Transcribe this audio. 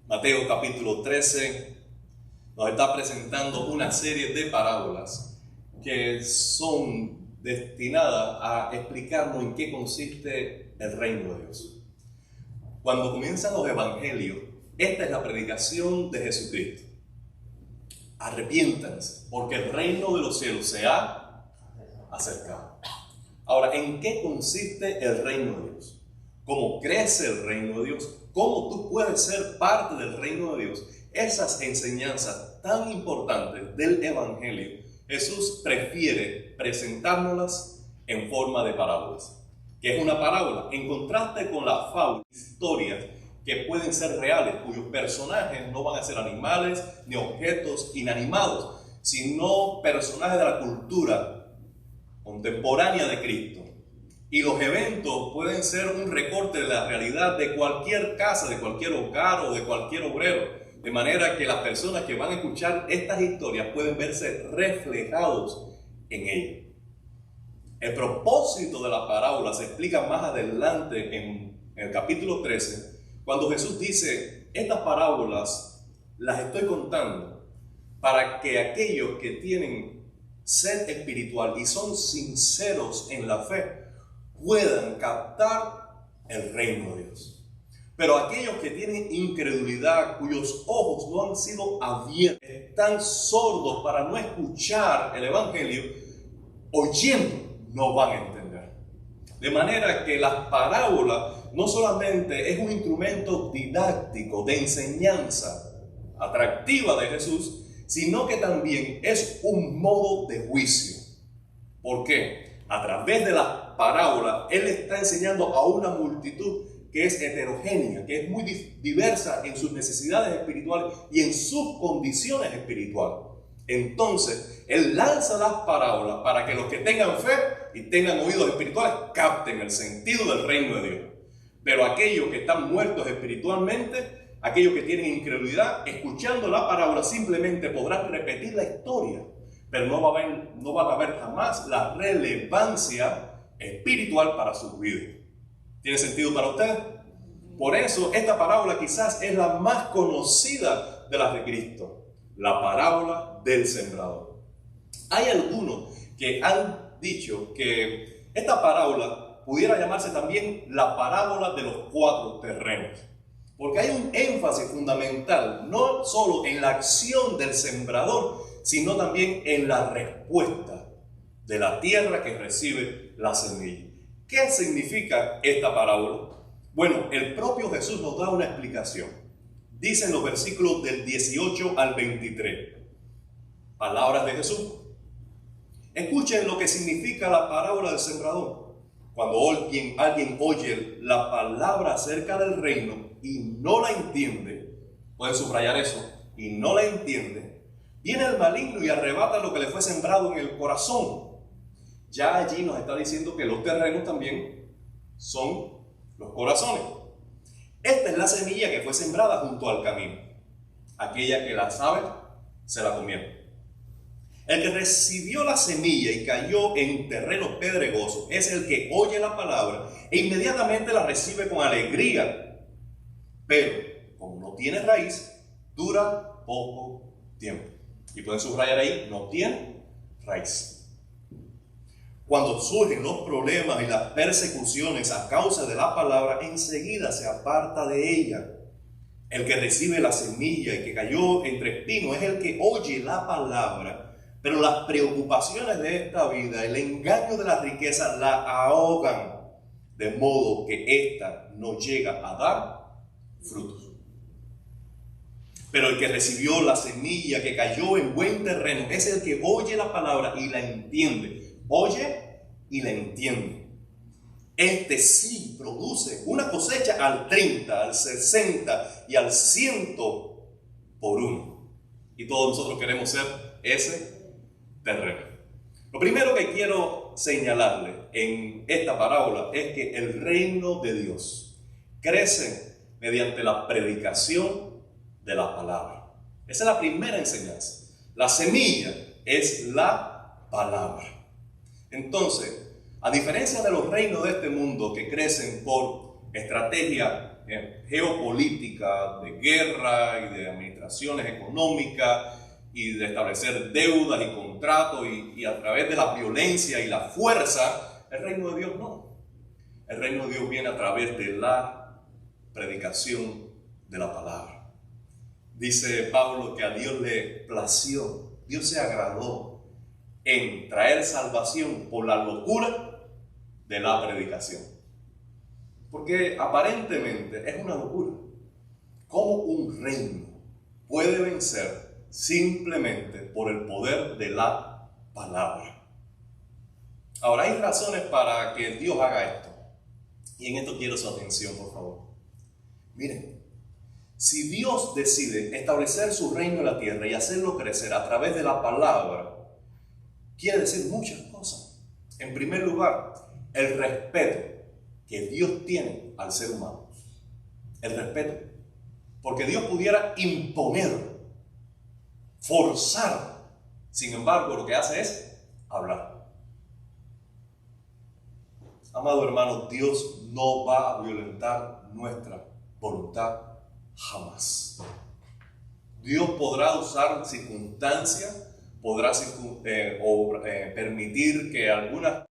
Mateo capítulo 13 nos está presentando una serie de parábolas que son destinadas a explicarnos en qué consiste el reino de Dios. Cuando comienzan los evangelios, esta es la predicación de Jesucristo. Arrepiéntanse, porque el reino de los cielos se ha acercado. Ahora, ¿en qué consiste el reino de Dios? ¿Cómo crece el reino de Dios? ¿Cómo tú puedes ser parte del reino de Dios? Esas enseñanzas tan importantes del evangelio, Jesús prefiere presentárnoslas en forma de parábolas. ¿Qué es una parábola? En contraste con las fábulas, historias que pueden ser reales, cuyos personajes no van a ser animales ni objetos inanimados, sino personajes de la cultura contemporánea de Cristo. Y los eventos pueden ser un recorte de la realidad de cualquier casa, de cualquier hogar o de cualquier obrero. De manera que las personas que van a escuchar estas historias pueden verse reflejados en ellas. El propósito de la parábola se explica más adelante en el capítulo 13, cuando Jesús dice: estas parábolas las estoy contando para que aquellos que tienen sed espiritual y son sinceros en la fe puedan captar el reino de Dios. Pero aquellos que tienen incredulidad, cuyos ojos no han sido abiertos, están sordos para no escuchar el evangelio, oyendo no van a entender. De manera que las parábolas no solamente es un instrumento didáctico de enseñanza atractiva de Jesús, sino que también es un modo de juicio. ¿Por qué? A través de las parábolas, Él está enseñando a una multitud que es heterogénea, que es muy diversa en sus necesidades espirituales y en sus condiciones espirituales. Entonces, Él lanza las parábolas para que los que tengan fe y tengan oídos espirituales capten el sentido del reino de Dios. Pero aquellos que están muertos espiritualmente, aquellos que tienen incredulidad, escuchando la parábola simplemente podrán repetir la historia, pero no van a ver jamás la relevancia espiritual para sus vidas. ¿Tiene sentido para ustedes? Por eso esta parábola quizás es la más conocida de las de Cristo, la parábola del sembrador. Hay algunos que han dicho que esta parábola pudiera llamarse también la parábola de los 4 terrenos, porque hay un énfasis fundamental no solo en la acción del sembrador, sino también en la respuesta de la tierra que recibe la semilla. ¿Qué significa esta parábola? Bueno, el propio Jesús nos da una explicación. Dice en los versículos del 18 al 23. Palabras de Jesús. Escuchen lo que significa la parábola del sembrador. Cuando alguien oye la palabra acerca del reino y no la entiende, pueden subrayar eso, y no la entiende, viene el maligno y arrebata lo que le fue sembrado en el corazón. Ya allí nos está diciendo que los terrenos también son los corazones. Esta es la semilla que fue sembrada junto al camino. Aquella que la sabe, se la comieron. El que recibió la semilla y cayó en terreno pedregoso es el que oye la palabra e inmediatamente la recibe con alegría. Pero, como no tiene raíz, dura poco tiempo. Y pueden subrayar ahí, no tiene raíz. Cuando surgen los problemas y las persecuciones a causa de la palabra, enseguida se aparta de ella. El que recibe la semilla y que cayó entre espinos es el que oye la palabra, pero las preocupaciones de esta vida, el engaño de la riqueza la ahogan, de modo que ésta no llega a dar frutos. Pero el que recibió la semilla que cayó en buen terreno es el que oye la palabra y la entiende. Oye y la entiende. Este sí produce una cosecha al 30, al 60 y al 100 por uno. Y todos nosotros queremos ser ese terreno. Lo primero que quiero señalarle en esta parábola es que el reino de Dios crece mediante la predicación de la palabra. Esa es la primera enseñanza. La semilla es la palabra. Entonces, a diferencia de los reinos de este mundo que crecen por estrategia geopolítica, de guerra y de administraciones económicas y de establecer deudas y contratos y a través de la violencia y la fuerza. El reino de Dios no. El reino de Dios viene a través de la predicación de la palabra. Dice Pablo que a Dios le plació, Dios se agradó en traer salvación por la locura de la predicación. Porque aparentemente es una locura. ¿Cómo un reino puede vencer simplemente por el poder de la palabra? Ahora, hay razones para que Dios haga esto. Y en esto quiero su atención, por favor. Miren, si Dios decide establecer su reino en la tierra y hacerlo crecer a través de la palabra, quiere decir muchas cosas. En primer lugar, el respeto que Dios tiene al ser humano. El respeto. Porque Dios pudiera imponer, forzar. Sin embargo, lo que hace es hablar. Amado hermano, Dios no va a violentar nuestra voluntad jamás. Dios podrá usar circunstancias, podrá permitir que algunas